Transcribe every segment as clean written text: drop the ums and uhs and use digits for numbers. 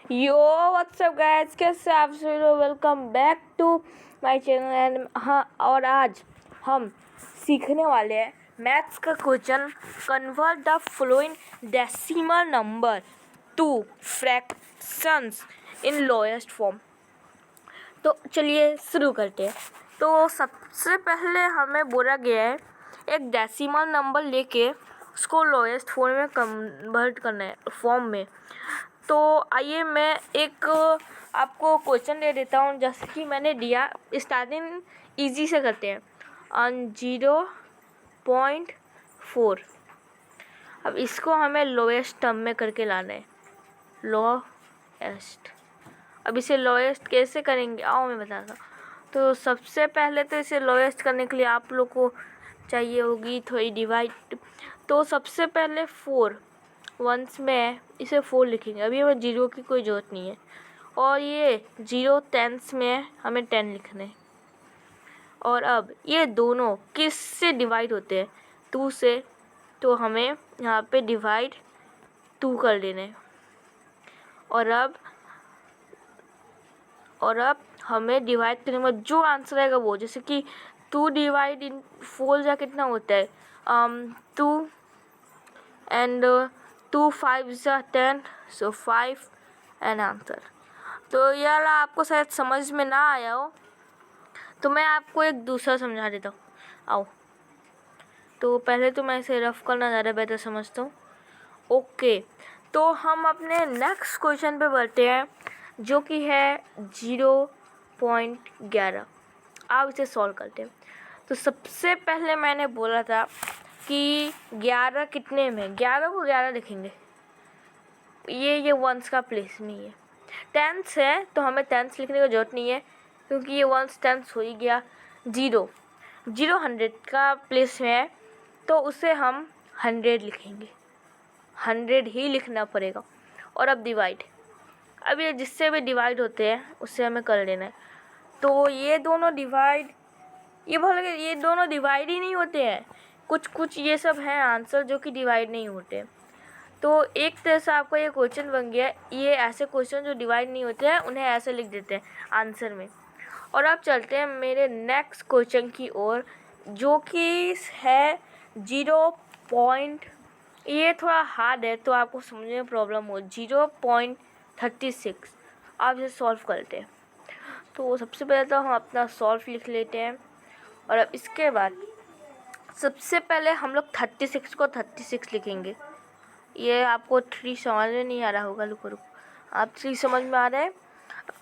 यो WhatsApp guys, कैसे आप सभी लोग। Welcome back to my channel and हाँ, और आज हम सीखने वाले हैं मैथ्स का question. Convert the following decimal number to fractions in lowest form. तो चलिए शुरू करते हैं। तो सबसे पहले हमें बोला गया है एक डेसिमल नंबर लेके उसको लोएस्ट फॉर्म में कन्वर्ट करना है, फॉर्म में। तो आइए मैं एक आपको क्वेश्चन दे देता हूँ, जैसे कि मैंने दिया। स्टार्टिंग इजी से करते हैं। 0.4। अब इसको हमें लोएस्ट टर्म में करके लाना है, लोएस्ट। अब इसे लोएस्ट कैसे करेंगे, आओ मैं बताता हूँ। तो सबसे पहले तो इसे लोएस्ट करने के लिए आप लोग को चाहिए होगी थोड़ी डिवाइड। तो सबसे पहले 4 वंस में इसे 4 लिखेंगे। अभी हमें 0 की कोई ज़रूरत नहीं है। और ये 0 टेंस में हमें 10 लिखना है। और अब ये दोनों किस से डिवाइड होते हैं, 2 से। तो हमें यहाँ पे डिवाइड 2 कर देना है। और अब हमें डिवाइड करने में जो आंसर आएगा वो, जैसे कि 2 डिवाइड इन 4 जा कितना होता है 2 एंड 2 5 जा 10, सो 5 एंड आंसर। तो यार आपको शायद समझ में ना आया हो, तो मैं आपको एक दूसरा समझा देता हूँ। आओ, तो पहले तो मैं इसे रफ करना ज़्यादा बेहतर समझता हूँ। ओके, तो हम अपने नेक्स्ट क्वेश्चन पे बढ़ते हैं, जो कि है 0.11। आप इसे सॉल्व करते हैं। तो सबसे पहले मैंने बोला था कि 11 कितने में, 11 को 11 लिखेंगे। ये वंस का प्लेस नहीं है। टेंस है तो हमें टेंस लिखने की ज़रूरत नहीं है, क्योंकि ये वंस टेंस हो ही गया। 0 100 का प्लेस में है, तो उसे हम 100 लिखेंगे। 100 ही लिखना पड़ेगा। और अब डिवाइड, अब ये जिससे भी डिवाइड होते हैं उससे हमें कर लेना है। तो ये दोनों डिवाइड, ये बोल गए ये दोनों डिवाइड ही नहीं होते हैं। कुछ ये सब हैं आंसर जो कि डिवाइड नहीं होते। तो एक तरह से आपका ये क्वेश्चन बन गया। ये ऐसे क्वेश्चन जो डिवाइड नहीं होते हैं उन्हें ऐसे लिख देते हैं आंसर में। और अब चलते हैं मेरे नेक्स्ट क्वेश्चन की ओर, जो कि है 0. ये थोड़ा हार्ड है तो आपको समझने में प्रॉब्लम हो। 0.36। आप इसे सॉल्व करते हैं। तो सबसे पहले तो हम अपना सॉल्व लिख लेते हैं। और अब इसके बाद सबसे पहले हम लोग 36 को 36 लिखेंगे। ये आपको 3 समझ में नहीं आ रहा होगा, रुको आप 3 समझ में आ रहा है।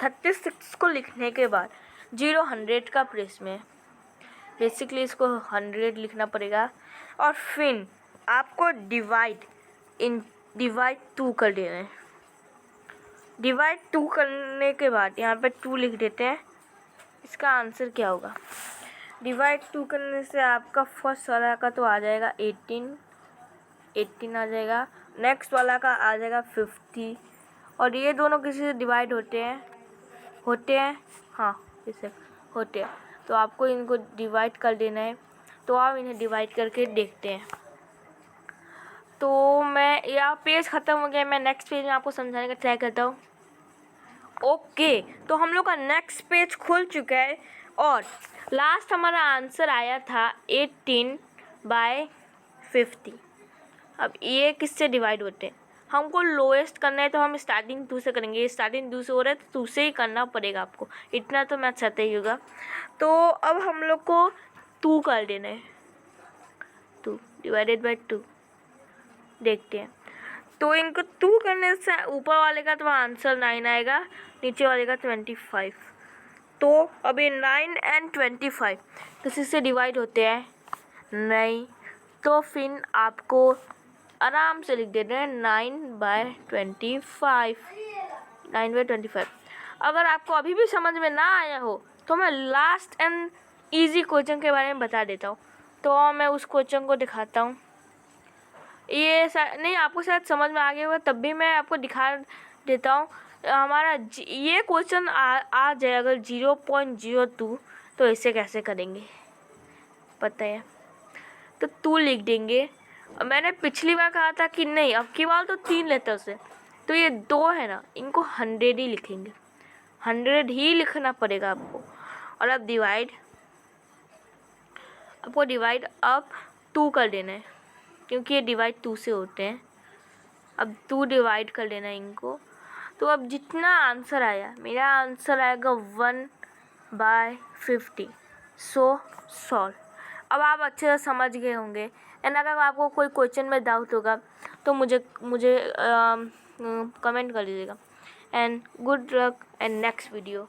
36 को लिखने के बाद 0 100 का प्लेस में, बेसिकली इसको 100 लिखना पड़ेगा। और फिर आपको डिवाइड 2 कर देना है। डिवाइड 2 करने के बाद यहाँ पे 2 लिख देते हैं। इसका आंसर क्या होगा, डिवाइड 2 करने से आपका फर्स्ट वाला का तो आ जाएगा 18 आ जाएगा। नेक्स्ट वाला का आ जाएगा 50। और ये दोनों किसी से डिवाइड होते हैं हाँ, इसे होते हैं। तो आपको इनको डिवाइड कर देना है। तो आप इन्हें डिवाइड करके देखते हैं। तो मैं यह पेज ख़त्म हो गया। मैं नेक्स्ट पेज में आपको समझाने का ट्राई करता हूँ। ओके, तो हम लोग का नेक्स्ट पेज खुल चुका है। और लास्ट हमारा आंसर आया था 18/50। अब ये किससे डिवाइड होते हैं, हमको लोएस्ट करना है तो हम स्टार्टिंग 2 से करेंगे। स्टार्टिंग 2 से हो रहा है तो 2 से ही करना पड़ेगा आपको, इतना तो मैथ आता ही होगा। तो अब हम लोग को 2 कर देना है। 2 डिवाइडेड बाई 2 देखते हैं। तो इनको 2 करने से ऊपर वाले का तो आंसर 9 आएगा, नीचे वाले का 25। तो अभी 9 एंड 25 किसी से डिवाइड होते हैं नहीं, तो फिर आपको आराम से लिख देते हैं 9/25। 9/25। अगर आपको अभी भी समझ में ना आया हो तो मैं लास्ट एंड इजी क्वेश्चन के बारे में बता देता हूँ। तो मैं उस क्वेश्चन को दिखाता हूँ। ये नहीं, आपको शायद समझ में आ गया होगा, तब भी मैं आपको दिखा देता हूँ। हमारा ये क्वेश्चन आ जाए अगर 0.02, तो इसे कैसे करेंगे पता है। तो 2 लिख देंगे। मैंने पिछली बार कहा था कि नहीं, अब की बार तो 3 लेते उसे। तो ये 2 है ना, इनको 100 ही लिखेंगे, 100 ही लिखना पड़ेगा आपको। और अब आपको डिवाइड अब 2 कर देना है, क्योंकि ये डिवाइड 2 से होते हैं। अब 2 डिवाइड कर लेना है इनको। तो अब जितना आंसर आया, मेरा आंसर आएगा 1/50। सो सॉल्व। अब आप अच्छे से समझ गए होंगे। एंड अगर आपको कोई क्वेश्चन में डाउट होगा तो मुझे कमेंट कर दीजिएगा। And good luck and next video.